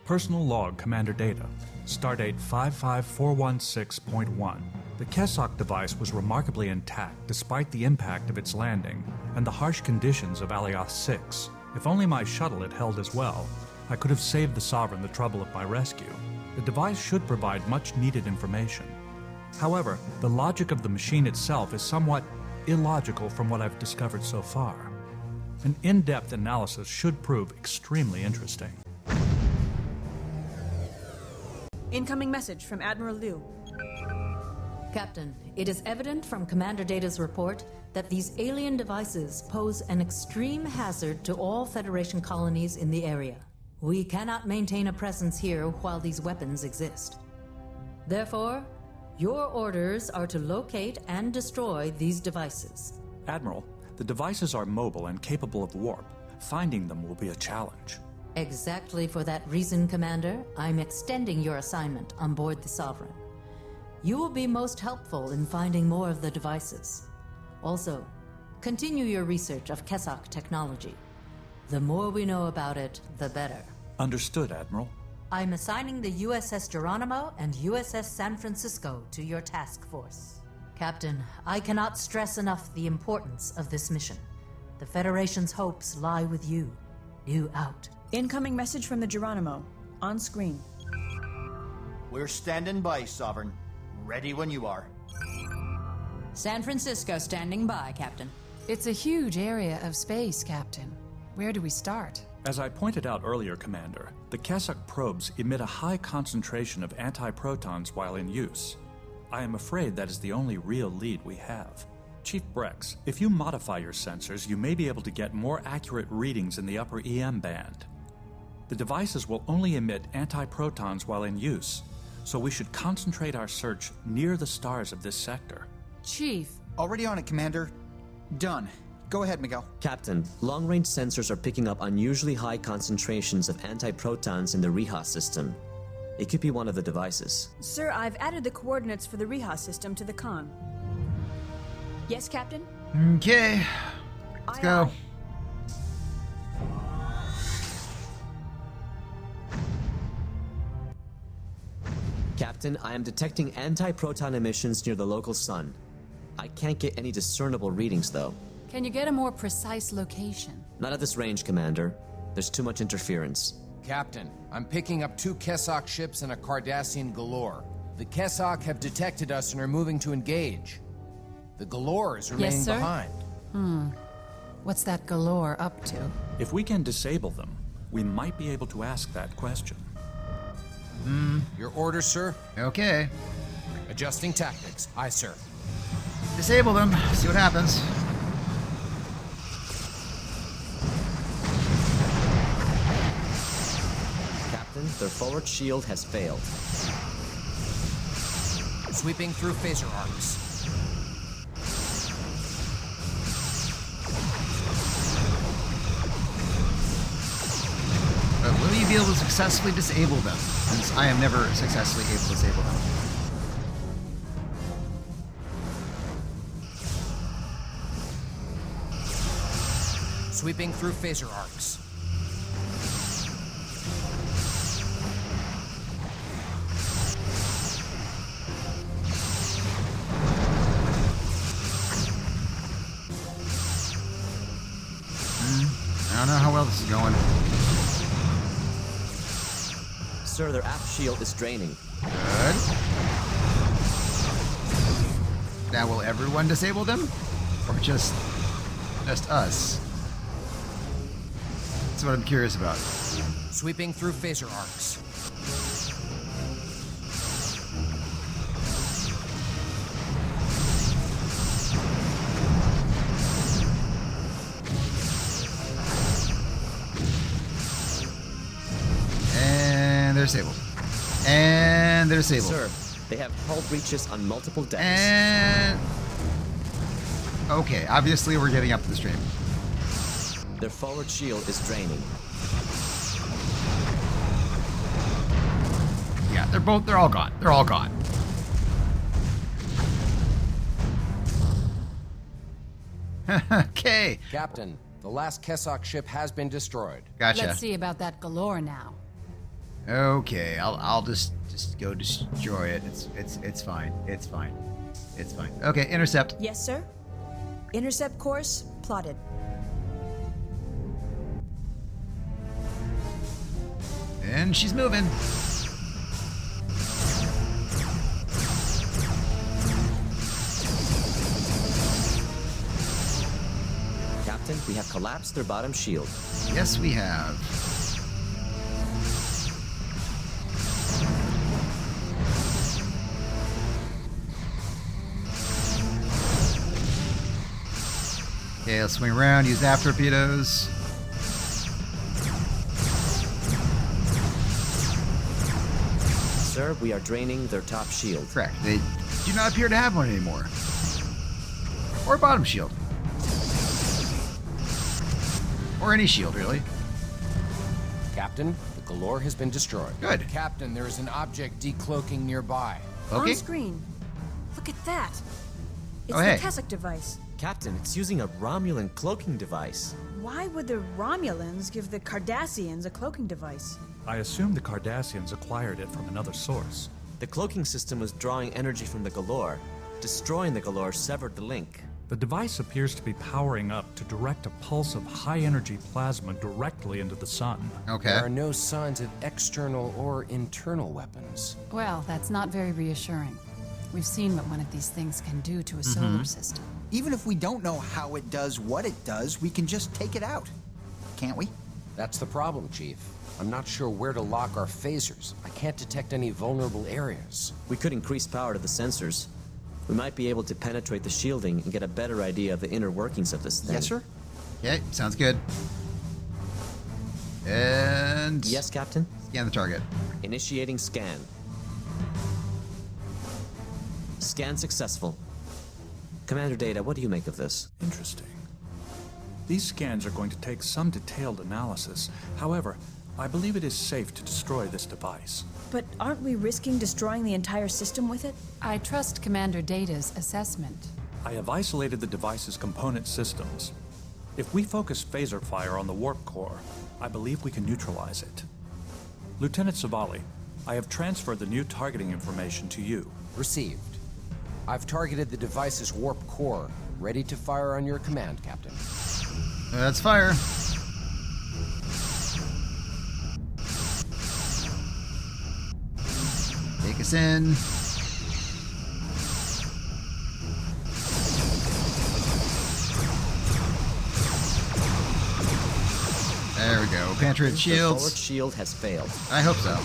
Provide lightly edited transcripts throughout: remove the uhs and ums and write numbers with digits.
Personal log, Commander Data. Stardate 55416.1. The Kessock device was remarkably intact despite the impact of its landing and the harsh conditions of Alioth 6. If only my shuttle had held as well, I could have saved the Sovereign the trouble of my rescue. The device should provide much needed information. However, the logic of the machine itself is somewhat illogical from what I've discovered so far. An in-depth analysis should prove extremely interesting. Incoming message from Admiral Liu. Captain, it is evident from Commander Data's report that these alien devices pose an extreme hazard to all Federation colonies in the area. We cannot maintain a presence here while these weapons exist. Therefore, your orders are to locate and destroy these devices. Admiral, the devices are mobile and capable of warp. Finding them will be a challenge. Exactly for that reason, Commander, I'm extending your assignment on board the Sovereign. You will be most helpful in finding more of the devices. Also, continue your research of Kessock technology. The more we know about it, the better. Understood, Admiral. I'm assigning the USS Geronimo and USS San Francisco to your task force. Captain, I cannot stress enough the importance of this mission. The Federation's hopes lie with you. You out. Incoming message from the Geronimo. On screen. We're standing by, Sovereign. Ready when you are. San Francisco standing by, Captain. It's a huge area of space, Captain. Where do we start? As I pointed out earlier, Commander, the Kessock probes emit a high concentration of antiprotons while in use. I am afraid that is the only real lead we have. Chief Brex, if you modify your sensors, you may be able to get more accurate readings in the upper EM band. The devices will only emit antiprotons while in use, so we should concentrate our search near the stars of this sector. Chief. Already on it, Commander. Done. Go ahead, Miguel. Captain, long-range sensors are picking up unusually high concentrations of antiprotons in the Reha system. It could be one of the devices. Sir, I've added the coordinates for the Reha system to the con. Yes, Captain? Okay. Let's go. Captain, I am detecting antiproton emissions near the local sun. I can't get any discernible readings, though. Can you get a more precise location? Not at this range, Commander. There's too much interference. Captain, I'm picking up 2 Kessock ships and a Cardassian Galore. The Kessock have detected us and are moving to engage. The Galore is remaining behind. What's that Galore up to? If we can disable them, we might be able to ask that question. Your order, sir? Okay. Adjusting tactics. Aye, sir. Disable them. See what happens. Captain, their forward shield has failed. Sweeping through phaser arcs. But will you be able to successfully disable them? Since I am never successfully able to disable them. Sweeping through phaser arcs. I don't know how well this is going. Sir, their aft shield is draining. Good. Now will everyone disable them? Or just us? That's what I'm curious about. Sweeping through phaser arcs. And they're disabled. And they're disabled. Sir, they have hull breaches on multiple decks. And... okay, obviously we're getting up to the stream. Their forward shield is draining. Yeah, they're all gone. They're all gone. Okay. Captain, the last Kessock ship has been destroyed. Gotcha. Let's see about that Galore now. Okay, I'll just go destroy it. It's fine. It's fine. It's fine. Okay, intercept. Yes, sir. Intercept course plotted. And she's moving. Captain, we have collapsed their bottom shield. Yes, we have. Okay, let's swing around, use nav torpedoes. Sir, we are draining their top shield. Correct. They do not appear to have one anymore. Or bottom shield. Or any shield, really. Captain, the Galore has been destroyed. Good. Captain, there is an object decloaking nearby. Okay. On screen. Look at that. It's Oh, hey. the Keswick device. Captain, it's using a Romulan cloaking device. Why would the Romulans give the Cardassians a cloaking device? I assume the Cardassians acquired it from another source. The cloaking system was drawing energy from the Galore. Destroying the Galore severed the link. The device appears to be powering up to direct a pulse of high-energy plasma directly into the sun. Okay. There are no signs of external or internal weapons. Well, that's not very reassuring. We've seen what one of these things can do to a solar system. Even if we don't know how it does what it does, we can just take it out. Can't we? That's the problem, Chief. I'm not sure where to lock our phasers. I can't detect any vulnerable areas. We could increase power to the sensors. We might be able to penetrate the shielding and get a better idea of the inner workings of this thing. Yes, sir? Okay, sounds good. And... Yes, Captain? Scan the target. Initiating scan. Scan successful. Commander Data, what do you make of this? Interesting. These scans are going to take some detailed analysis. However, I believe it is safe to destroy this device. But aren't we risking destroying the entire system with it? I trust Commander Data's assessment. I have isolated the device's component systems. If we focus phaser fire on the warp core, I believe we can neutralize it. Lieutenant Savali, I have transferred the new targeting information to you. Received. I've targeted the device's warp core. Ready to fire on your command, Captain. Let's fire. Take us in. There we go. Patriot The shields. forward shield has failed. I hope so.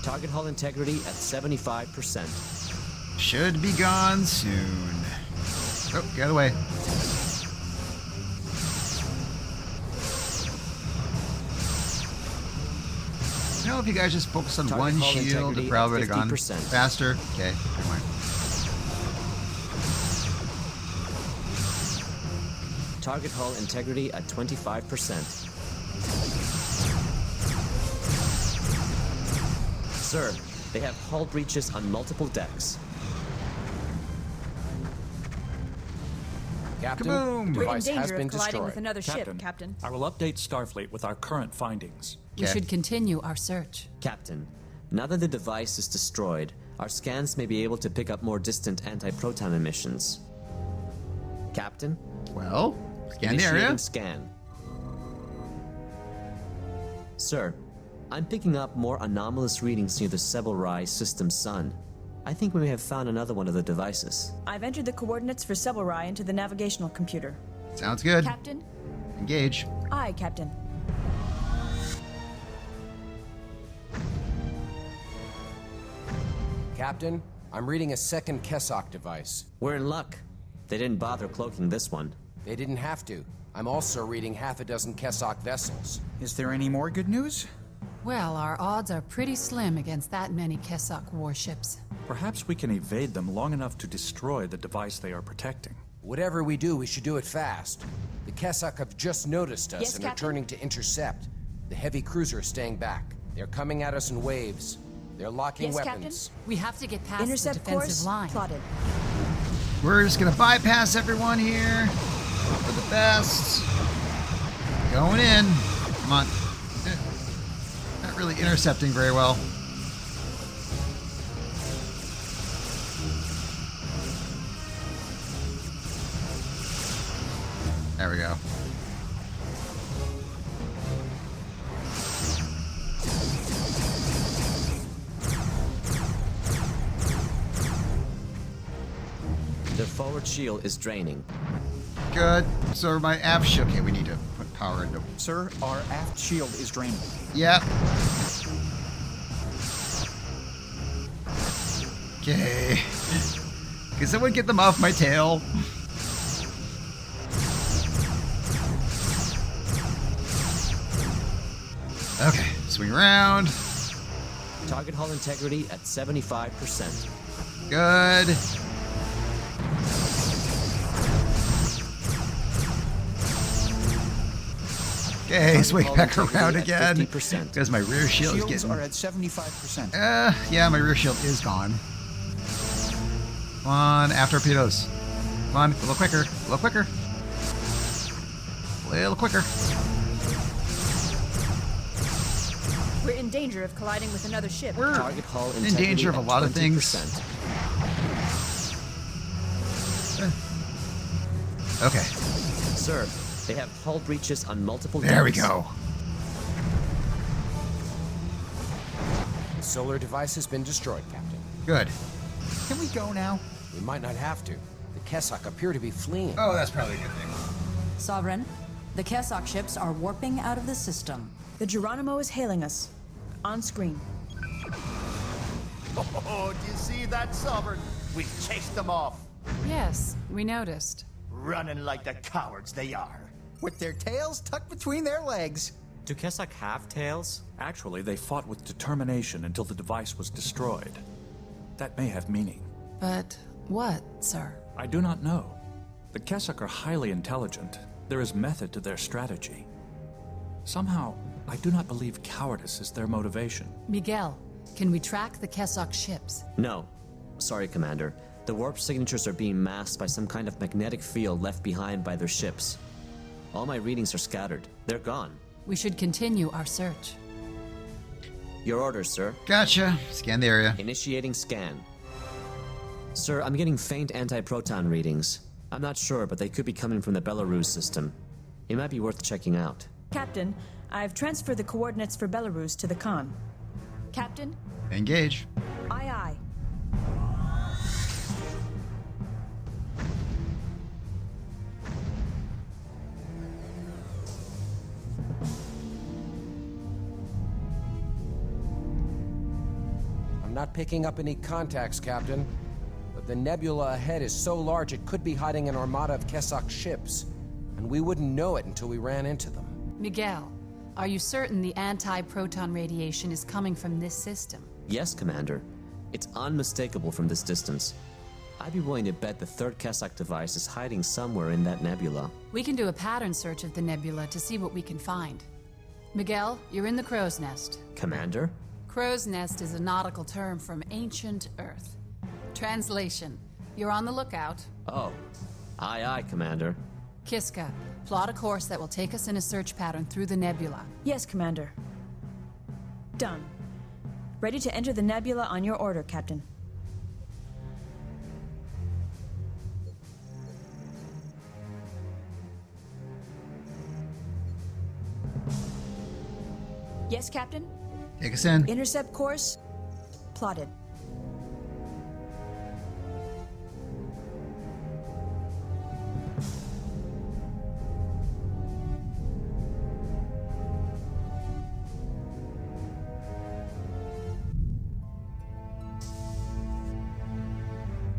Target hull integrity at 75%. Should be gone soon. Oh, get out of the way. You know, if you guys just focus on Target one hull shield, integrity it probably at would have gone 50%. faster. Okay, never mind. Target hull integrity at 25%. Sir, they have hull breaches on multiple decks. Captain, Kaboom! the We're in device has danger been of colliding destroyed. with another ship, Captain. I will update Starfleet with our current findings. We Okay. should continue our search. Captain, now that the device is destroyed, our scans may be able to pick up more distant anti-proton emissions. Captain? Well, scan the Initiating area. scan. Sir, I'm picking up more anomalous readings near the Sebelrai system sun. I think we may have found another one of the devices. I've entered the coordinates for Sebelrai into the navigational computer. Sounds good. Captain? Engage. Aye, Captain. Captain, I'm reading a second Kessock device. We're in luck. They didn't bother cloaking this one. They didn't have to. I'm also reading half a dozen Kessock vessels. Is there any more good news? Well, our odds are pretty slim against that many Kessock warships. Perhaps we can evade them long enough to destroy the device they are protecting. Whatever we do, we should do it fast. The Kessock have just noticed us Yes, and are Captain? turning to intercept. The heavy cruiser is staying back. They're coming at us in waves. They're locking Yes, weapons. We have to get past Intercept the defensive course line. plotted. We're just gonna bypass everyone here. Hope for the best. Going in. Come on. Not really intercepting very well. There we go. Their forward shield is draining. Good. So my aft shield. Okay, we need to put power into. Sir, our aft shield is draining. Yep. Okay. Can someone get them off my tail? Okay, swing around. Target hull integrity at 75%. Good. Okay, swing back around again. 50%. Because my rear shield is Shields getting... are at 75%. Yeah, my rear shield is gone. Come on, aft torpedoes. Come on, a little quicker, a little quicker. A little quicker. We're in danger of colliding with another ship. We're Target hull in integrity danger of a at lot of 20%. things. Okay, Sir, they have hull breaches on multiple there we decks. go. The solar device has been destroyed, Captain. Good. Can we go now? We might not have to. The Kessock appear to be fleeing. Oh, that's probably a good thing. Sovereign, the Kessock ships are warping out of the system. The Geronimo is hailing us. On screen. Oh, do you see that, Sovereign? We chased them off, Yes, we noticed. running like the cowards they are. With their tails tucked between their legs. Do Kessock have tails? Actually, they fought with determination until the device was destroyed. That may have meaning. But what, sir? I do not know. The Kessock are highly intelligent. There is method to their strategy. Somehow, I do not believe cowardice is their motivation. Miguel, can we track the Kessock ships? No. Sorry, Commander. The warp signatures are being masked by some kind of magnetic field left behind by their ships. All my readings are scattered. They're gone. We should continue our search. Your orders, sir. Gotcha. Scan the area. Initiating scan. Sir, I'm getting faint anti-proton readings. I'm not sure, but they could be coming from the Belarus system. It might be worth checking out. Captain, I've transferred the coordinates for Belarus to the Khan. Captain? Engage. Aye, aye. I'm not picking up any contacts, Captain. But the nebula ahead is so large it could be hiding an armada of Kessock ships. And we wouldn't know it until we ran into them. Miguel, are you certain the anti-proton radiation is coming from this system? Yes, Commander. It's unmistakable from this distance. I'd be willing to bet the third Kessock device is hiding somewhere in that nebula. We can do a pattern search of the nebula to see what we can find. Miguel, you're in the crow's nest. Commander? Crow's nest is a nautical term from ancient Earth. Translation, you're on the lookout. Oh. Aye, aye, Commander. Kiska, plot a course that will take us in a search pattern through the nebula. Yes, Commander. Done. Ready to enter the nebula on your order, Captain. Yes, Captain? Take us in. Intercept course plotted.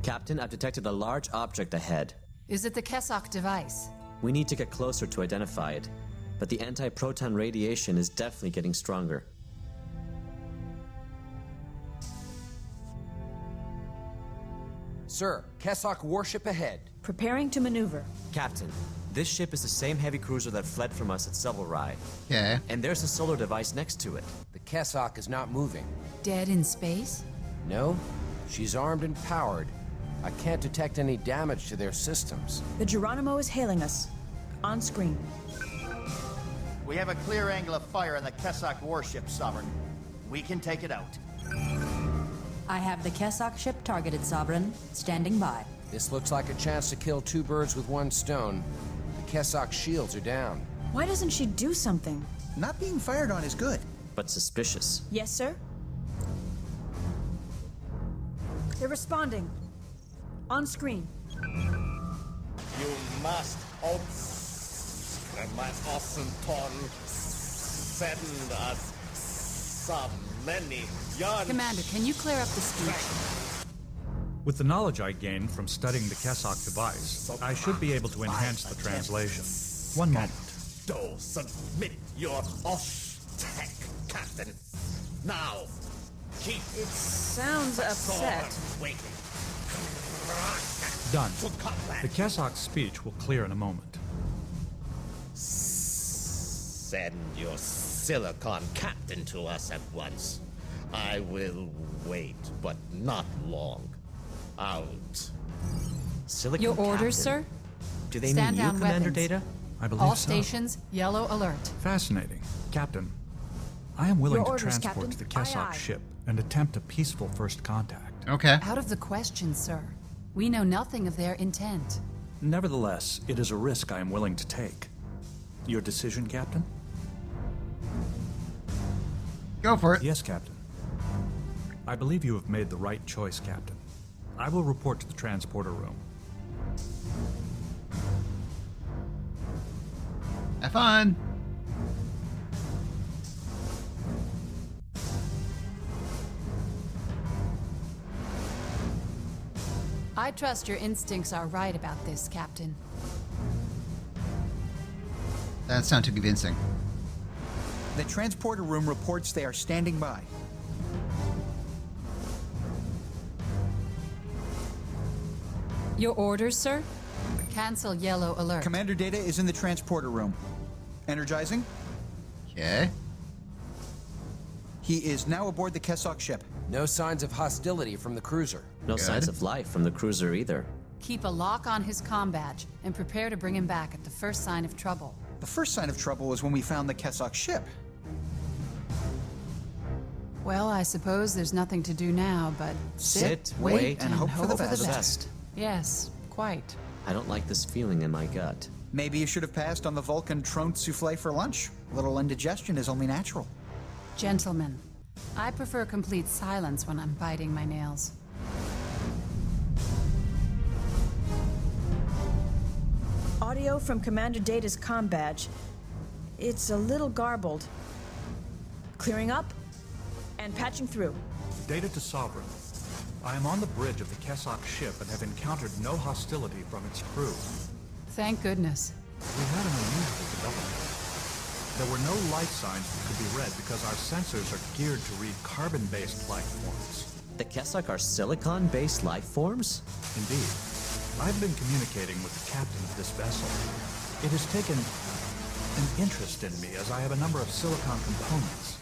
Captain, I've detected a large object ahead. Is it the Kessock device? We need to get closer to identify it, but the anti-proton radiation is definitely getting stronger. Sir, Kessock warship ahead. Preparing to maneuver. Captain, this ship is the same heavy cruiser that fled from us at Sevelrai, Yeah. and there's a solar device next to it. The Kessock is not moving. Dead in space? No, she's armed and powered, I can't detect any damage to their systems. The Geronimo is hailing us. On screen. We have a clear angle of fire on the Kessock warship, Sovereign. We can take it out. I have the Kessock ship targeted, Sovereign. Standing by. This looks like a chance to kill two birds with one stone. The Kessock shields are down. Why doesn't she do something? Not being fired on is good. But suspicious. Yes, sir? They're responding. On screen. You must my awesome ton send us so many yarns. Commander, can you clear up the speech? With the knowledge I gained from studying the Kessock device, I should be able to enhance the translation. One moment. Do submit your tech, Captain. Now, keep It sounds upset. waiting. Done. The Kessock speech will clear in a moment. Send your silicon captain to us at once. I will wait, but not long. Out. Silicon Your orders, Captain? sir? Do they Stand mean you, down Commander weapons. Data? I believe All so. stations, yellow alert. Fascinating. Captain, I am willing Your to orders, transport Captain. to the Kessock Aye, aye. ship and attempt a peaceful first contact. Okay. Out of the question, sir. We know nothing of their intent. Nevertheless, it is a risk I am willing to take. Your decision, Captain? Go for it. Yes, Captain. I believe you have made the right choice, Captain. I will report to the transporter room. Have fun. I trust your instincts are right about this, Captain. That sounds too convincing. The transporter room reports they are standing by. Your orders, sir? Cancel yellow alert. Commander Data is in the transporter room. Energizing. Okay. He is now aboard the Kessock ship. No signs of hostility from the cruiser. No Good. signs of life from the cruiser either. Keep a lock on his comm badge and prepare to bring him back at the first sign of trouble. The first sign of trouble was when we found the Kessock ship. Well, I suppose there's nothing to do now but Sit, wait, and hope for the best. Yes, quite. I don't like this feeling in my gut. Maybe you should have passed on the Vulcan Trone souffle for lunch. A little indigestion is only natural. Gentlemen, I prefer complete silence when I'm biting my nails. Audio from Commander Data's comm badge. It's a little garbled. Clearing up and patching through. Data to Sovereign. I am on the bridge of the Kessock ship and have encountered no hostility from its crew. Thank goodness. We had an unusual development. There were no life signs that could be read because our sensors are geared to read carbon-based life forms. The Kessock are silicon-based life forms? Indeed. I've been communicating with the captain of this vessel. It has taken an interest in me as I have a number of silicon components.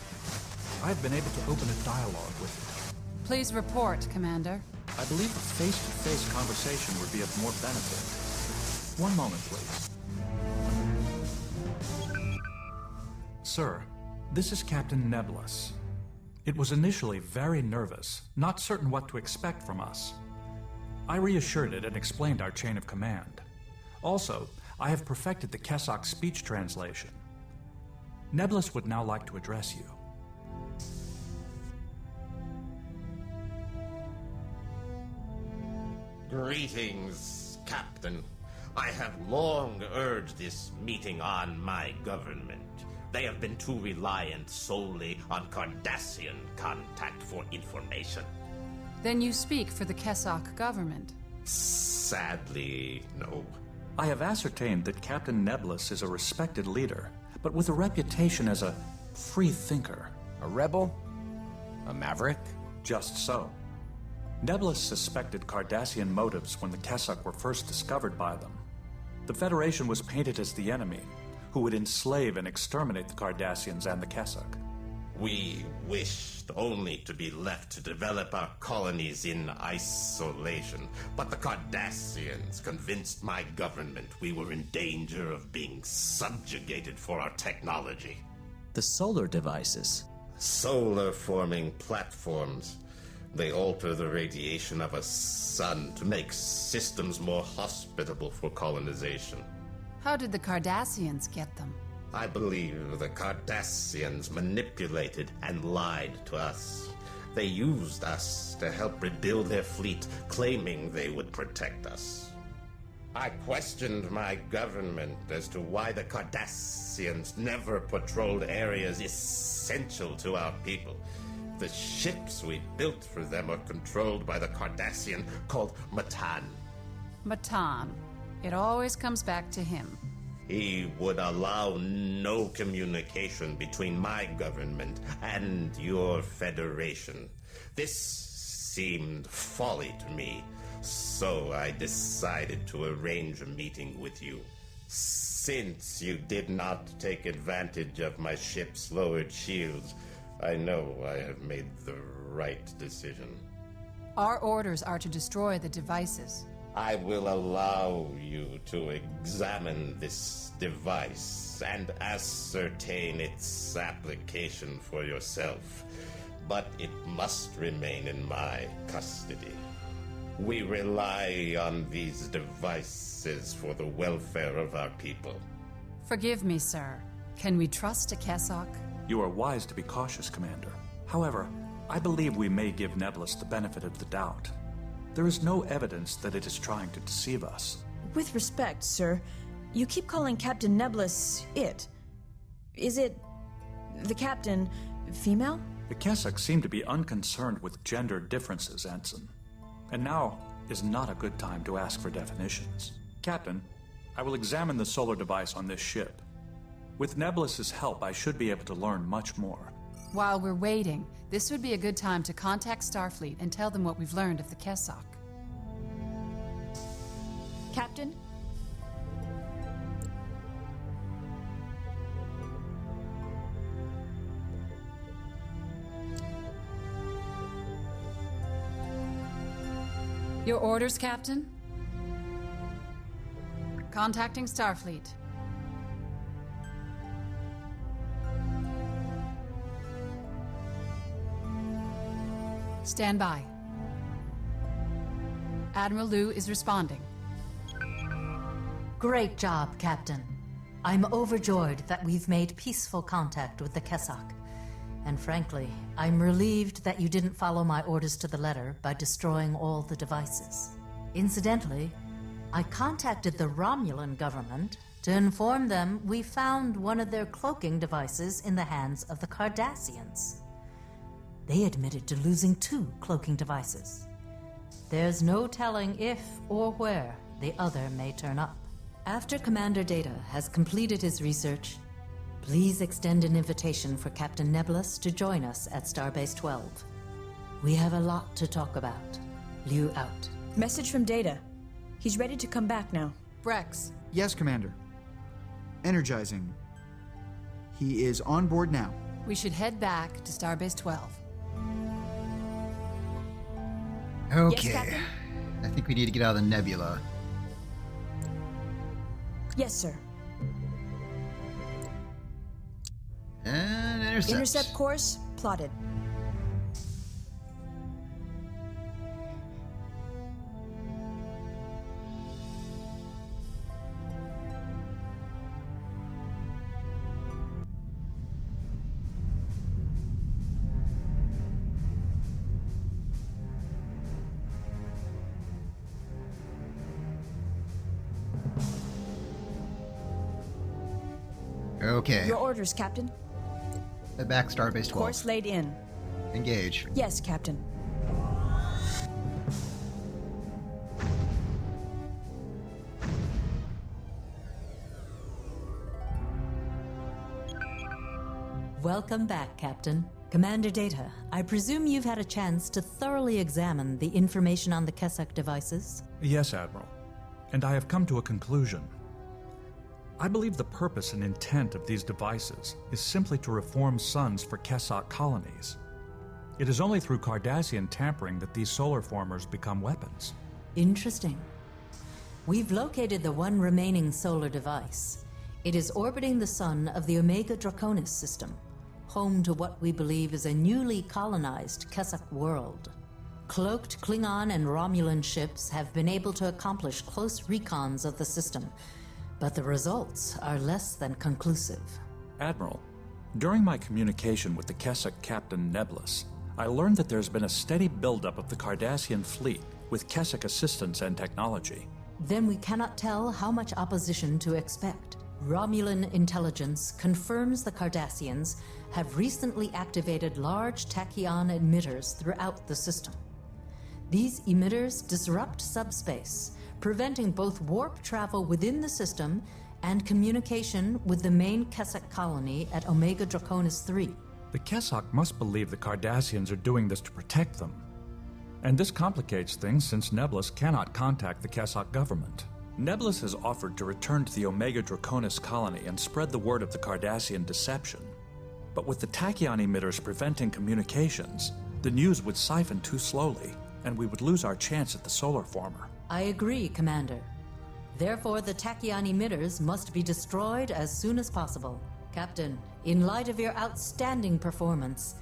I've been able to open a dialogue with it. Please report, Commander. I believe a face-to-face conversation would be of more benefit. One moment, please. Sir, this is Captain Nebulous. It was initially very nervous, not certain what to expect from us. I reassured it and explained our chain of command. Also, I have perfected the Kessock speech translation. Nebulous would now like to address you. Greetings, Captain. I have long urged this meeting on my government. They have been too reliant solely on Cardassian contact for information. Then you speak for the Kessock government. Sadly, no. I have ascertained that Captain Nebulous is a respected leader, but with a reputation as a free thinker. A rebel? A maverick? Just so. Nebulous suspected Cardassian motives when the Kessock were first discovered by them. The Federation was painted as the enemy, who would enslave and exterminate the Cardassians and the Kessock. We wished only to be left to develop our colonies in isolation, but the Cardassians convinced my government we were in danger of being subjugated for our technology. The solar devices. Solar-forming platforms. They alter the radiation of a sun to make systems more hospitable for colonization. How did the Cardassians get them? I believe the Cardassians manipulated and lied to us. They used us to help rebuild their fleet, claiming they would protect us. I questioned my government as to why the Cardassians never patrolled areas essential to our people. The ships we built for them are controlled by the Cardassian called Matan. Matan. It always comes back to him. He would allow no communication between my government and your Federation. This seemed folly to me, so I decided to arrange a meeting with you. Since you did not take advantage of my ship's lowered shields, I know I have made the right decision. Our orders are to destroy the devices. I will allow you to examine this device and ascertain its application for yourself, but it must remain in my custody. We rely on these devices for the welfare of our people. Forgive me, sir. Can we trust a Kessock? You are wise to be cautious, Commander. However, I believe we may give Nebulus the benefit of the doubt. There is no evidence that it is trying to deceive us. With respect, sir, you keep calling Captain Nebulus it. Is it... the captain... female? The Kessock seem to be unconcerned with gender differences, Ensign. And now is not a good time to ask for definitions. Captain, I will examine the solar device on this ship. With Nebulus's help, I should be able to learn much more. While we're waiting, this would be a good time to contact Starfleet and tell them what we've learned of the Kessock. Captain? Your orders, Captain? Contacting Starfleet. Stand by. Admiral Liu is responding. Great job, Captain. I'm overjoyed that we've made peaceful contact with the Kessock. And frankly, I'm relieved that you didn't follow my orders to the letter by destroying all the devices. Incidentally, I contacted the Romulan government to inform them we found one of their cloaking devices in the hands of the Cardassians. They admitted to losing 2 cloaking devices. There's no telling if or where the other may turn up. After Commander Data has completed his research, please extend an invitation for Captain Nebulus to join us at Starbase 12. We have a lot to talk about. Liu out. Message from Data. He's ready to come back now. Brex. Yes, Commander. Energizing. He is on board now. We should head back to Starbase 12. Okay. Yes, Captain? I think we need to get out of the nebula. Yes, sir. And intercept. Intercept course plotted. Okay. Your orders, Captain. Head back, Starbase 12. Course laid in. Engage. Yes, Captain. Welcome back, Captain. Commander Data, I presume you've had a chance to thoroughly examine the information on the Kessock devices? Yes, Admiral. And I have come to a conclusion. I believe the purpose and intent of these devices is simply to reform suns for Kessock colonies. It is only through Cardassian tampering that these solar formers become weapons. Interesting. We've located the one remaining solar device. It is orbiting the sun of the Omega Draconis system, home to what we believe is a newly colonized Kessock world. Cloaked Klingon and Romulan ships have been able to accomplish close recons of the system, but the results are less than conclusive. Admiral, during my communication with the Kessock Captain Nebulous, I learned that there's been a steady buildup of the Cardassian fleet with Kessock assistance and technology. Then we cannot tell how much opposition to expect. Romulan intelligence confirms the Cardassians have recently activated large tachyon emitters throughout the system. These emitters disrupt subspace, preventing both warp travel within the system and communication with the main Kessock colony at Omega Draconis 3. The Kessock must believe the Cardassians are doing this to protect them. And this complicates things since Nebulous cannot contact the Kessock government. Nebulous has offered to return to the Omega Draconis colony and spread the word of the Cardassian deception. But with the tachyon emitters preventing communications, the news would siphon too slowly, and we would lose our chance at the solar former. I agree, Commander. Therefore, the tachyon emitters must be destroyed as soon as possible. Captain, in light of your outstanding performance,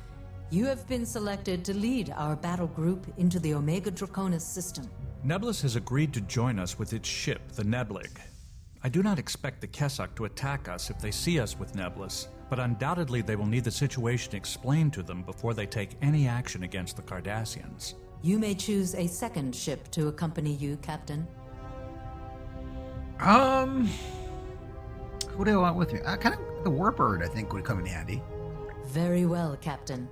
you have been selected to lead our battle group into the Omega Draconis system. Nebulous has agreed to join us with its ship, the Neblig. I do not expect the Kessock to attack us if they see us with Nebulous, but undoubtedly they will need the situation explained to them before they take any action against the Cardassians. You may choose a second ship to accompany you, Captain. What do I want with me? Kind of the Warbird, I think, would come in handy. Very well, Captain.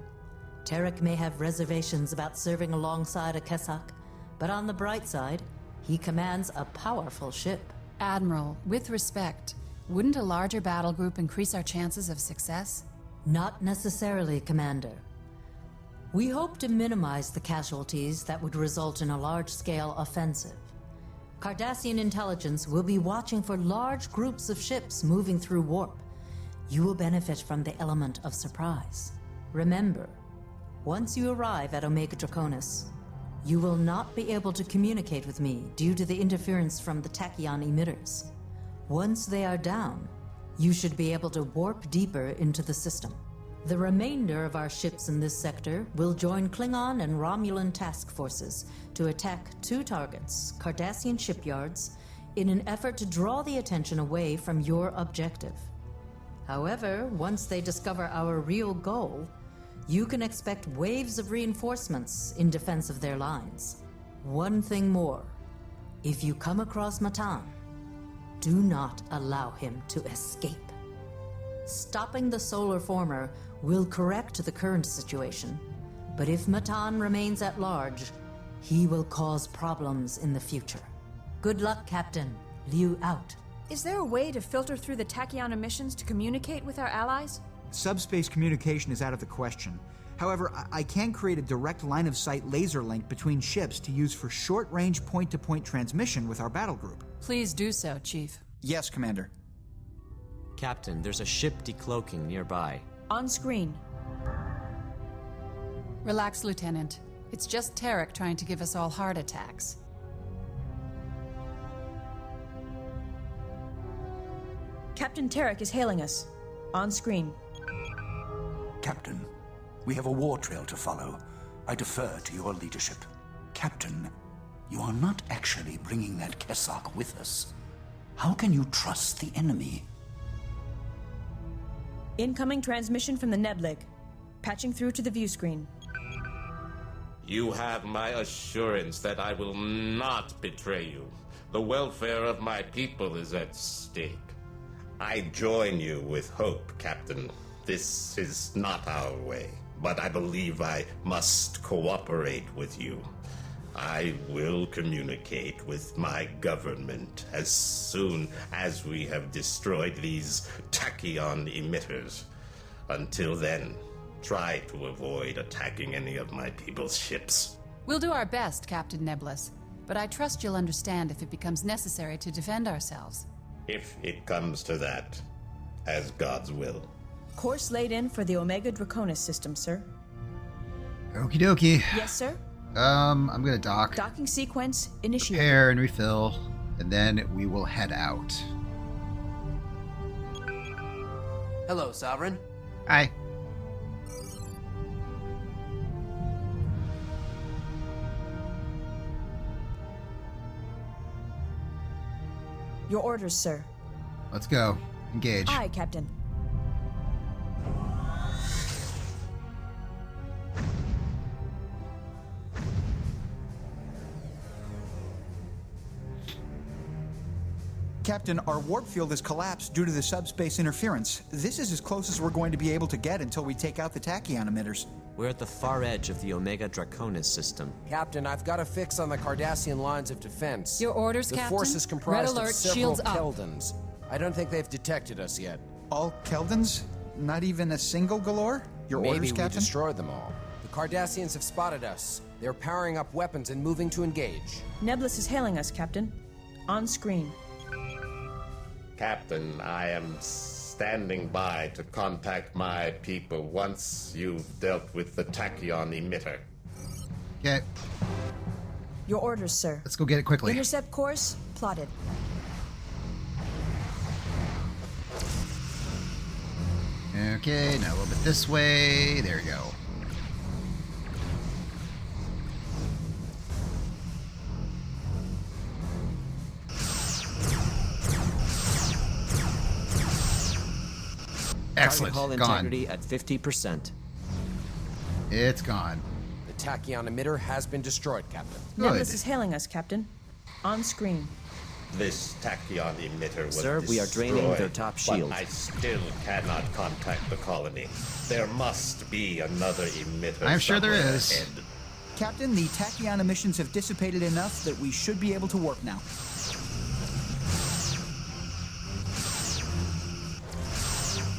Tarek may have reservations about serving alongside a Kessock, but on the bright side, he commands a powerful ship. Admiral, with respect, wouldn't a larger battle group increase our chances of success? Not necessarily, Commander. We hope to minimize the casualties that would result in a large-scale offensive. Cardassian intelligence will be watching for large groups of ships moving through warp. You will benefit from the element of surprise. Remember, once you arrive at Omega Draconis, you will not be able to communicate with me due to the interference from the tachyon emitters. Once they are down, you should be able to warp deeper into the system. The remainder of our ships in this sector will join Klingon and Romulan task forces to attack 2 targets, Cardassian shipyards, in an effort to draw the attention away from your objective. However, once they discover our real goal, you can expect waves of reinforcements in defense of their lines. One thing more. If you come across Matan, do not allow him to escape. Stopping the solar former will correct the current situation, but if Matan remains at large, he will cause problems in the future. Good luck, Captain. Liu out. Is there a way to filter through the tachyon emissions to communicate with our allies? Subspace communication is out of the question. However, I can create a direct line-of-sight laser link between ships to use for short-range point-to-point transmission with our battle group. Please do so, Chief. Yes, Commander. Captain, there's a ship decloaking nearby. On screen. Relax, Lieutenant. It's just Tarek trying to give us all heart attacks. Captain Tarek is hailing us. On screen. Captain, we have a war trail to follow. I defer to your leadership. Captain, you are not actually bringing that Kessock with us. How can you trust the enemy? Incoming transmission from the Neblig. Patching through to the view screen. You have my assurance that I will not betray you. The welfare of my people is at stake. I join you with hope, Captain. This is not our way, but I believe I must cooperate with you. I will communicate with my government as soon as we have destroyed these tachyon emitters. Until then, try to avoid attacking any of my people's ships. We'll do our best, Captain Nebulous, but I trust you'll understand if it becomes necessary to defend ourselves. If it comes to that, as God's will. Course laid in for the Omega Draconis system, sir. Okie dokie. Yes, sir? I'm gonna dock. Docking sequence initiated. Repair and refill, and then we will head out. Hello, Sovereign. Hi. Your orders, sir. Let's go. Engage. Aye, Captain. Captain, our warp field has collapsed due to the subspace interference. This is as close as we're going to be able to get until we take out the tachyon emitters. We're at the far edge of the Omega Draconis system. Captain, I've got a fix on the Cardassian lines of defense. Your orders, the Captain? force is comprised Red alert, of several shields up. Keldons. I don't think they've detected us yet. All Keldons? Not even a single Galore? Your Maybe orders, we Captain? destroyed them all. The Cardassians have spotted us. They're powering up weapons and moving to engage. Nebulous is hailing us, Captain. On screen. Captain, I am standing by to contact my people once you've dealt with the tachyon emitter. Okay, Your orders, sir. let's go get it quickly. Intercept course plotted. Okay, now a little bit this way. There we go. Excellent. Target hull Gone. integrity at 50%. It's gone. The tachyon emitter has been destroyed, Captain. Nebulous is hailing us, Captain. On screen. This tachyon emitter was Sir, we are draining destroyed, their top shield. But I still cannot contact the colony. There must be another emitter. I'm sure there somewhere is. ahead. Captain, the tachyon emissions have dissipated enough that we should be able to warp now.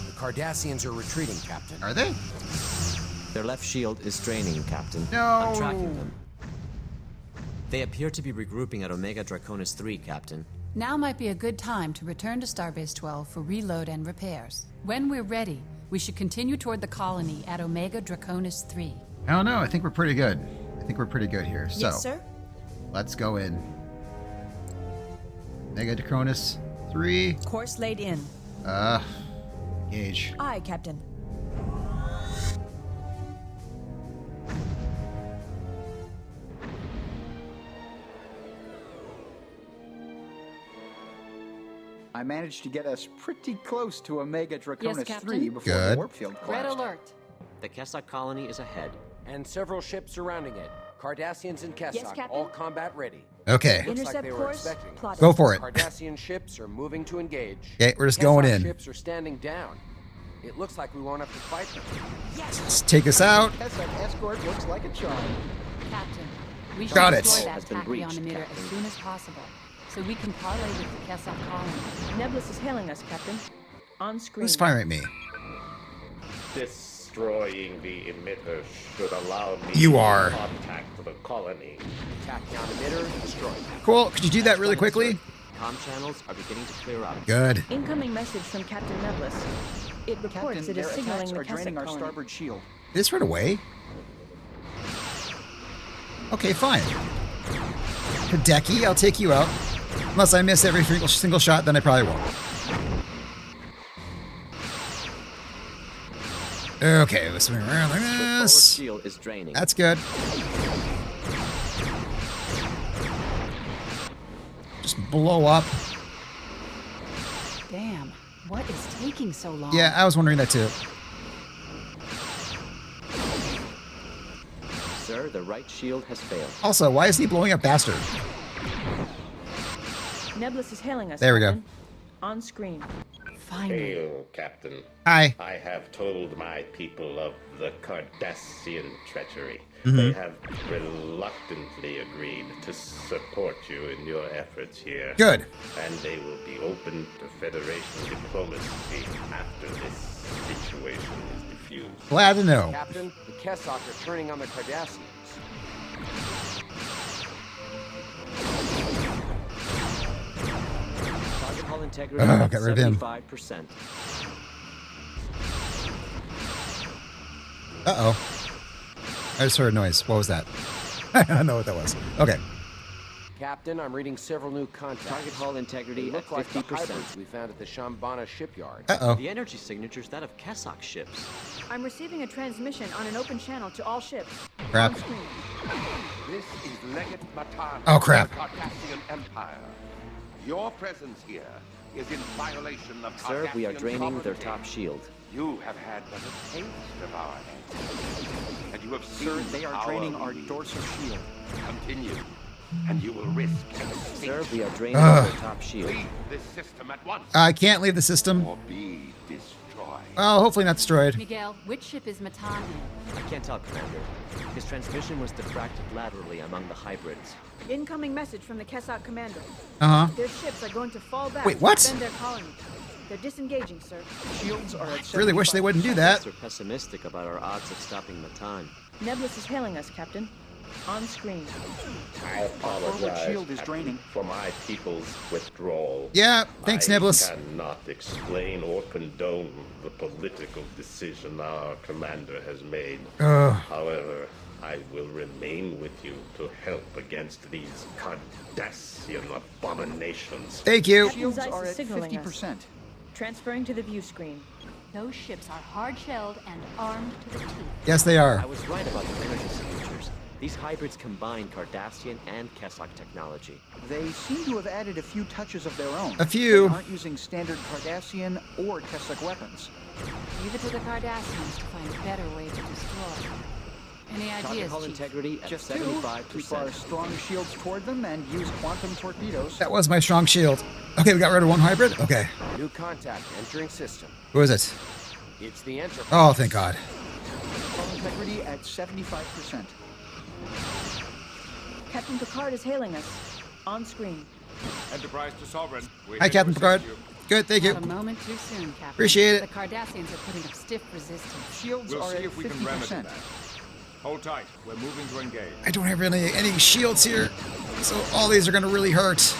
The Cardassians are retreating, Captain. Are they? Their left shield is draining, Captain. No. I'm tracking them. They appear to be regrouping at Omega Draconis 3, Captain. Now might be a good time to return to Starbase 12 for reload and repairs. When we're ready, we should continue toward the colony at Omega Draconis 3. I don't know. I think we're pretty good. I think we're pretty good here. So, Yes, sir? let's go in. Mega Draconis 3. Course laid in. Engage. Aye, Captain. I managed to get us pretty close to Omega Draconis Captain. 3 before Good. the warp field Red collapsed. alert. The Kessock colony is ahead. And several ships surrounding it. Cardassians and Kessock, Yes, Captain. all combat ready. Okay. Looks like Intercept they were course expecting us. plotted. Go for it. Cardassian ships are moving to engage. Okay, we're just Kessock going in. ships are standing down. It looks like we won't have to fight them. Let's take us out. Kessock escort looks like a charm. Captain, we should Got it. destroy that Has been tachyon breached, emitter Captain. as soon as possible, so we can parlay with the Kessock colony. Nebulous is hailing us, Captain. On screen. Who's firing at me? Destroying the emitter should allow me You to are. contact the colony. Tachyon emitter destroyed. Cool. Could you do that really quickly? Comm channels are beginning to clear up. Good. Incoming message from Captain Nebulous. It reports Captain, it is their signaling attacks the are draining Kessock our colony. starboard shield. This right away? Okay, fine. Hideki, I'll take you out. Unless I miss every single shot, then I probably won't. Okay, let's swing around like The forward this. shield is draining. That's good. Just blow up. Damn, what is taking so long? Yeah, I was wondering that too. Sir, the right shield has failed. Also, why is he blowing up Bastard? Nebulous is hailing us. There we go. Captain. On screen. Finally. Hail, Captain. Hi. I have told my people of the Cardassian treachery. Mhm. They have reluctantly agreed to support you in your efforts here. Good. And they will be open to Federation diplomacy after this situation is diffused. Glad to know. Captain, the Kessock are turning on the Cardassians. Target hull hull integrity Ugh, at got rid of him. 75%. Uh-oh. I just heard a noise. What was that? I don't know what that was. Okay. Captain, I'm reading several new contacts. Target hull integrity They at look like the 50%. hybrids we found at the Shambhala shipyard. Uh-oh. The energy signature's that of Kessock ships. I'm receiving a transmission on an open channel to all ships. Crap. On screen. This is Legate Matan Oh, crap. of the Cardassian Empire. Your presence here is in violation of Sir, we are Cardassian draining their sovereignty. top shield. You have had but a taste of our hands. And you have seen Sir, they are draining our lead. dorsal shield. Continue, and you will risk an Sir, extinction. we are draining their top shield. Leave this system at once, I can't leave the system. or be destroyed. Well, hopefully not destroyed. Miguel, which ship is Matan in? I can't tell, Commander. His transmission was diffracted laterally among the hybrids. Incoming message from the Kessock commander. Uh-huh. Their ships are going to fall back Wait, what? to defend their colony. They're disengaging, sir. Shields are at Really wish they wouldn't do that. We're pessimistic about our odds of stopping Matan. Nebulous is hailing us, Captain. On screen. I apologize, shield is Captain, draining. for my people's withdrawal. Yeah, thanks, Nebulous. I cannot explain or condone the political decision our commander has made. However, I will remain with you to help against these Cardassian abominations. Thank you. Shields Zeiss are is at signaling 50%. Transferring to the view screen. Those ships are hard-shelled and armed to the teeth. Yes, they are. I was right about the energy signatures. These hybrids combine Cardassian and Kessock technology. They seem to have added a few touches of their own. A few. They aren't using standard Cardassian or Kessock weapons. Leave it to the Cardassians to find a better way to destroy. Any Target ideas, hull Chief? integrity at Just two. Keep our 75%. strong shields toward them and use quantum torpedoes. That was my strong shield. Okay, we got rid of one hybrid. Okay. New contact entering system. Who is it? It's the Enterprise. Oh, thank God. Hull integrity at 75%. Captain Picard is hailing us. On screen. Enterprise to Sovereign. We're Hi, here to Captain Picard. assist you. Good, thank you. Not a moment too soon, Captain. Appreciate it. The Cardassians are putting up stiff resistance. Shields We'll are see at if we can remedy 50%. that. Hold tight. We're moving to engage. I don't have any shields here, so all these are going to really hurt.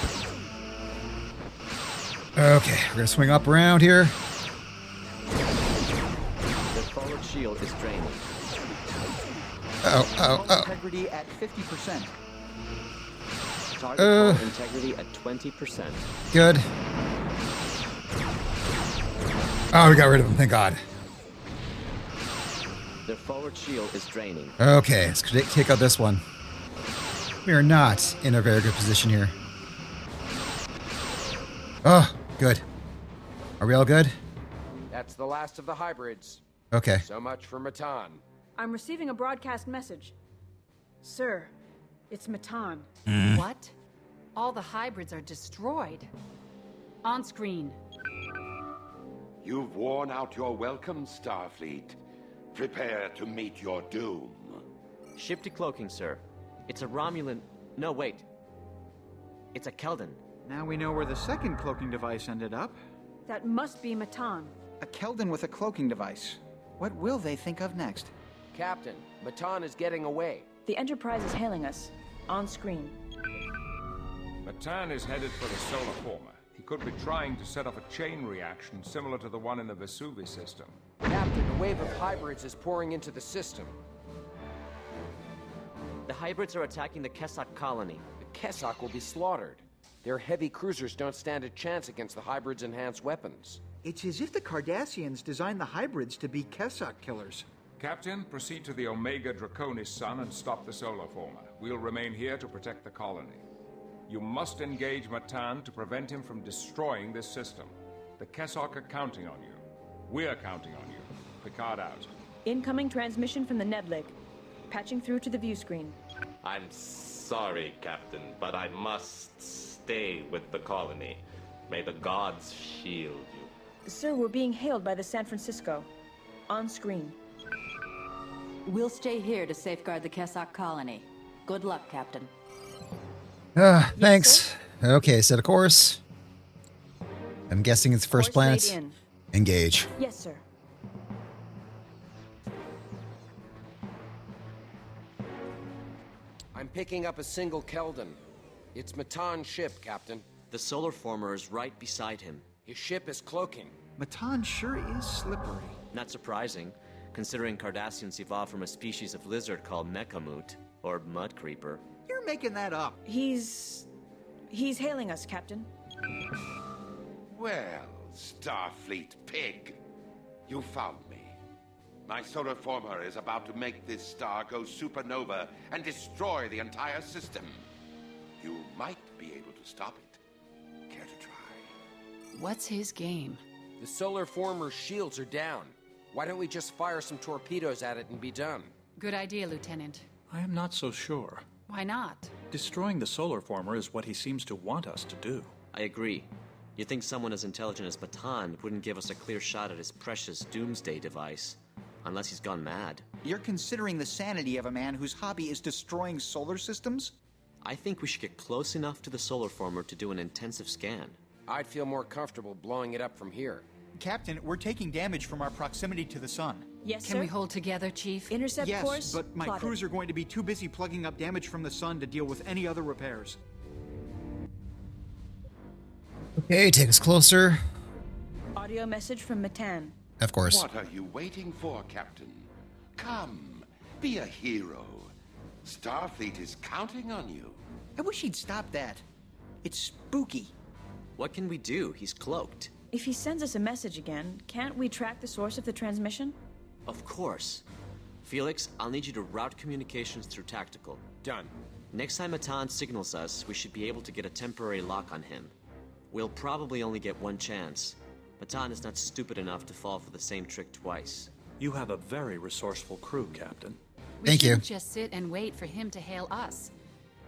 Okay, we're going to swing up around here. Their forward shield is draining. Uh-oh, Hull uh-oh, integrity at 50%. Target hull integrity at 20%. Good. Oh, we got rid of them, thank God. Their forward shield is draining. Okay, let's take out this one. We are not in a very good position here. Oh, good. Are we all good? That's the last of the hybrids. Okay. So much for Matan. I'm receiving a broadcast message. Sir, it's Matan. What? All the hybrids are destroyed. On screen. You've worn out your welcome, Starfleet. Prepare to meet your doom. Ship decloaking, sir. It's a Romulan... No, wait. It's a Keldon. Now we know where the second cloaking device ended up. That must be Matan. A Keldon with a cloaking device. What will they think of next? Captain, Matan is getting away. The Enterprise is hailing us. On screen. Matan is headed for the solar former. He could be trying to set off a chain reaction similar to the one in the Vesuvi system. Captain, a wave of hybrids is pouring into the system. The hybrids are attacking the Kessock colony. The Kessock will be slaughtered. Their heavy cruisers don't stand a chance against the hybrids' enhanced weapons. It's as if the Cardassians designed the hybrids to be Kessock killers. Captain, proceed to the Omega Draconis sun and stop the solar former. We'll remain here to protect the colony. You must engage Matan to prevent him from destroying this system. The Kessock are counting on you. We're counting on you. Picard out. Incoming transmission from the Neblig. Patching through to the view screen. I'm sorry, Captain, but I must stay with the colony. May the gods shield you. Sir, we're being hailed by the San Francisco. On screen. We'll stay here to safeguard the Kessock colony. Good luck, Captain. Thanks. Okay, set a course. I'm guessing it's first Course laid planet. in. Engage. Yes, sir. I'm picking up a single Keldon. It's Matan's ship, Captain. The solar former is right beside him. His ship is cloaking. Matan sure is slippery. Not surprising, considering Cardassians evolved from a species of lizard called Mechamute, or mud creeper. You're making that up. He's hailing us, Captain. Well, Starfleet pig, you found me. My solar former is about to make this star go supernova and destroy the entire system. You might be able to stop it. Care to try? What's his game? The solar former's shields are down. Why don't we just fire some torpedoes at it and be done? Good idea, Lieutenant. I am not so sure. Why not? Destroying the solar former is what he seems to want us to do. I agree. You'd think someone as intelligent as Matan wouldn't give us a clear shot at his precious doomsday device. Unless he's gone mad. You're considering the sanity of a man whose hobby is destroying solar systems? I think we should get close enough to the solar former to do an intensive scan. I'd feel more comfortable blowing it up from here. Captain, we're taking damage from our proximity to the sun. Yes, sir. Can we hold together, Chief? Intercept Yes, course but my plotted. crews are going to be too busy plugging up damage from the sun to deal with any other repairs. Okay, take us closer. Audio message from Matan. Of course. What are you waiting for, Captain? Come, be a hero. Starfleet is counting on you. I wish he'd stop that. It's spooky. What can we do? He's cloaked. If he sends us a message again, can't we track the source of the transmission? Of course. Felix, I'll need you to route communications through tactical. Done. Next time Matan signals us, we should be able to get a temporary lock on him. We'll probably only get one chance. Matan is not stupid enough to fall for the same trick twice. You have a very resourceful crew, Captain. We shouldn't just sit and wait for him to hail us.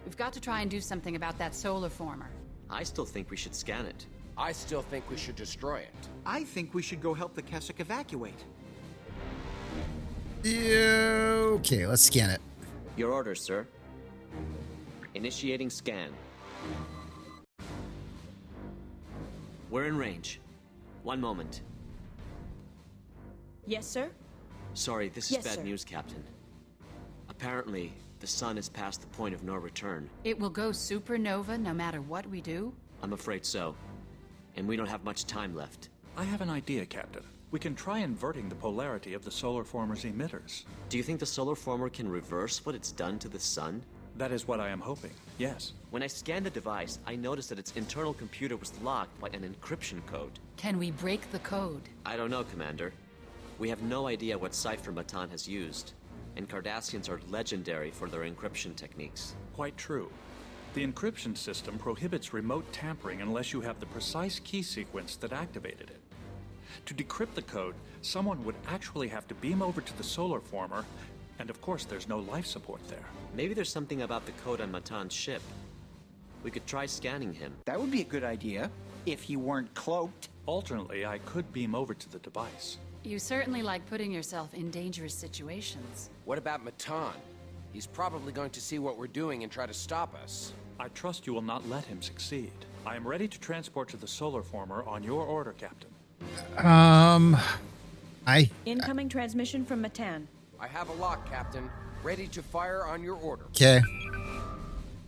We've got to try and do something about that solar former. I still think we should scan it. I still think we should destroy it. I think we should go help the Keswick evacuate. Okay, let's scan it. Your orders, sir. Initiating scan. We're in range. One moment. Yes, sir? Sorry, this is Yes, bad sir. news, Captain. Apparently, the sun is past the point of no return. It will go supernova no matter what we do? I'm afraid so. And we don't have much time left. I have an idea, Captain. We can try inverting the polarity of the solar former's emitters. Do you think the solar former can reverse what it's done to the sun? That is what I am hoping, yes. When I scanned the device, I noticed that its internal computer was locked by an encryption code. Can we break the code? I don't know, Commander. We have no idea what cipher Matan has used, and Cardassians are legendary for their encryption techniques. Quite true. The encryption system prohibits remote tampering unless you have the precise key sequence that activated it. To decrypt the code, someone would actually have to beam over to the solar former, and of course there's no life support there. Maybe there's something about the code on Matan's ship. We could try scanning him. That would be a good idea, if he weren't cloaked. Alternately, I could beam over to the device. You certainly like putting yourself in dangerous situations. What about Matan? He's probably going to see what we're doing and try to stop us. I trust you will not let him succeed. I am ready to transport to the solar former on your order, Captain. Incoming transmission from Matan. I have a lock, Captain. Ready to fire on your order. Okay.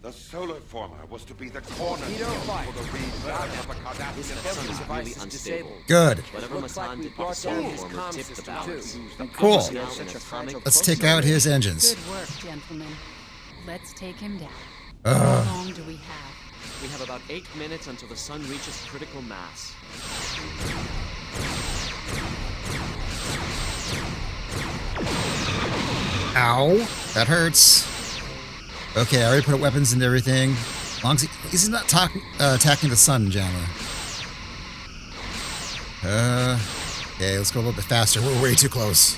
The solar former was to be the cornerstone fight. for the rebirth of the Cardassian device really is unstable. disabled. Good. Whatever Looks like Matan we did to the brought solar down his former comm tipped the system, balance. Cool. Now an atomic Let's take out his engines. Good work, gentlemen. Let's take him down. Ugh. How long do we have? We have about 8 minutes until the sun reaches critical mass. Ow. That hurts. Okay, I already put weapons into everything. As long as he's not attacking the sun, Jammer. Okay, let's go a little bit faster. We're way too close.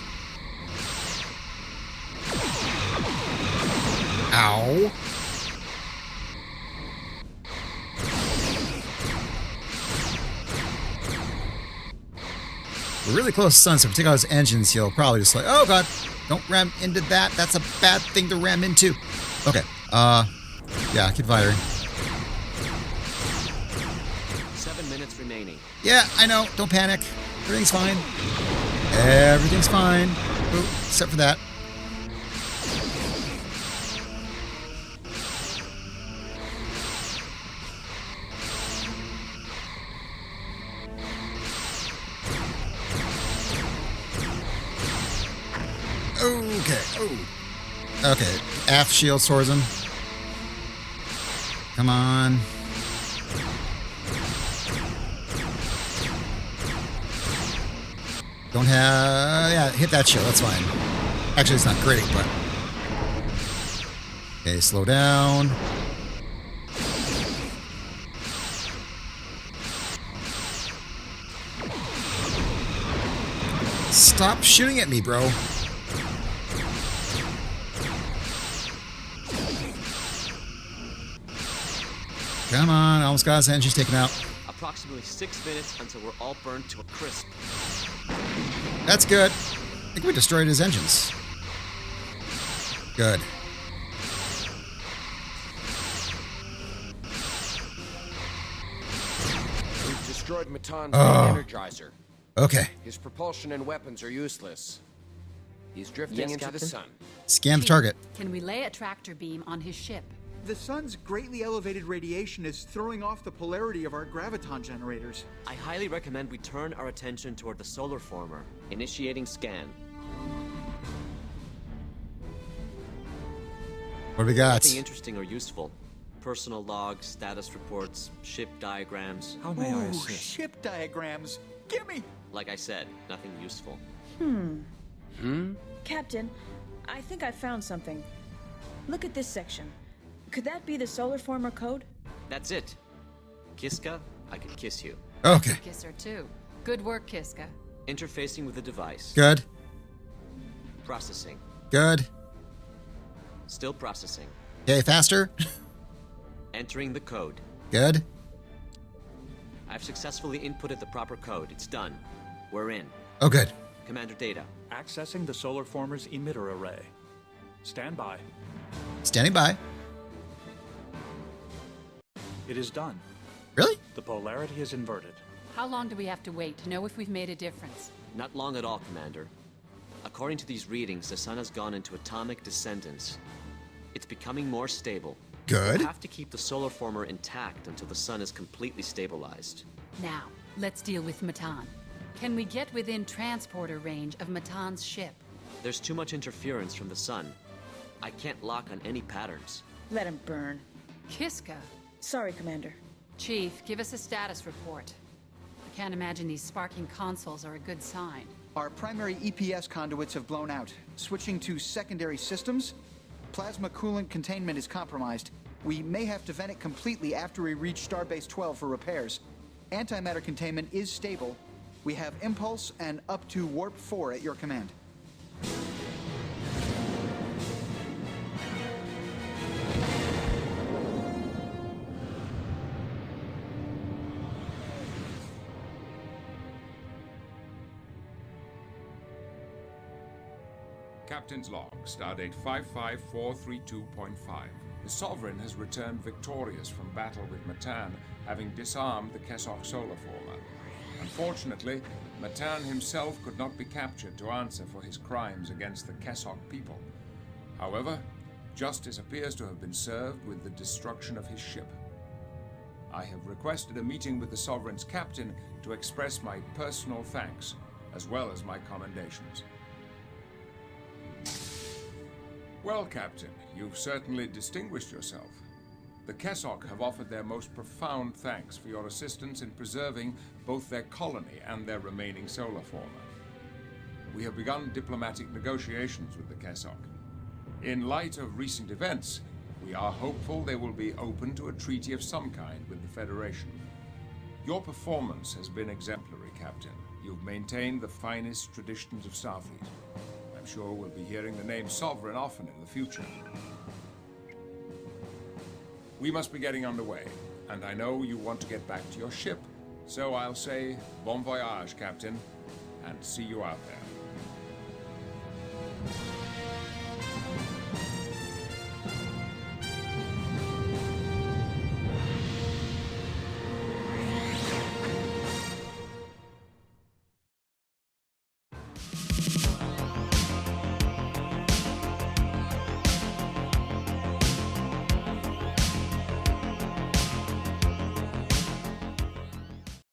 Ow. We're really close to sun, so if we take out his engines, he'll probably just like, oh god, don't ram into that. That's a bad thing to ram into. Okay, yeah, keep firing. 7 minutes remaining. Yeah, I know, don't panic. Everything's fine. Everything's fine. Ooh, except for that. Okay. Oh. Okay. Aft shield towards him. Come on. Don't have... Yeah, hit that shield. That's fine. Actually, it's not great, but... Okay, slow down. Stop shooting at me, bro. Come on, almost got his engines taken out. Approximately 6 minutes until we're all burned to a crisp. That's good. I think we destroyed his engines. Good. We've destroyed Matan's energizer. Okay. His propulsion and weapons are useless. He's drifting into the sun. Scan the target. Can we lay a tractor beam on his ship? The sun's greatly elevated radiation is throwing off the polarity of our graviton generators. I highly recommend we turn our attention toward the solar former. Initiating scan. What do we got? Nothing interesting or useful. Personal logs, status reports, ship diagrams. How may I Ooh, assist? ship diagrams. Gimme! Like I said, nothing useful. Captain, I think I found something. Look at this section. Could that be the solar former code? That's it. Kiska, I could kiss you. Okay. Kiss her too. Good work, Kiska. Interfacing with the device. Good. Processing. Good. Still processing. Okay, faster. Entering the code. Good. I've successfully inputted the proper code. It's done. We're in. Oh, good. Commander Data. Accessing the solar former's emitter array. Stand by. Standing by. It is done. Really? The polarity is inverted. How long do we have to wait to know if we've made a difference? Not long at all, Commander. According to these readings, the sun has gone into atomic descendance. It's becoming more stable. Good. We'll have to keep the solar former intact until the sun is completely stabilized. Now, let's deal with Matan. Can we get within transporter range of Matan's ship? There's too much interference from the sun. I can't lock on any patterns. Let him burn. Kiska. Sorry, Commander. Chief, give us a status report. I can't imagine these sparking consoles are a good sign. Our primary EPS conduits have blown out. Switching to secondary systems, plasma coolant containment is compromised. We may have to vent it completely after we reach Starbase 12 for repairs. Antimatter containment is stable. We have impulse and up to warp 4 at your command. Captain's log, stardate 55432.5. The Sovereign has returned victorious from battle with Matan, having disarmed the Kesok solar former. Unfortunately, Matan himself could not be captured to answer for his crimes against the Kesok people. However, justice appears to have been served with the destruction of his ship. I have requested a meeting with the Sovereign's captain to express my personal thanks, as well as my commendations. Well, Captain, you've certainly distinguished yourself. The Kesok have offered their most profound thanks for your assistance in preserving both their colony and their remaining solar former. We have begun diplomatic negotiations with the Kesok. In light of recent events, we are hopeful they will be open to a treaty of some kind with the Federation. Your performance has been exemplary, Captain. You've maintained the finest traditions of Starfleet. I'm sure we'll be hearing the name Sovereign often in the future. We must be getting underway, and I know you want to get back to your ship. So I'll say bon voyage, Captain, and see you out there.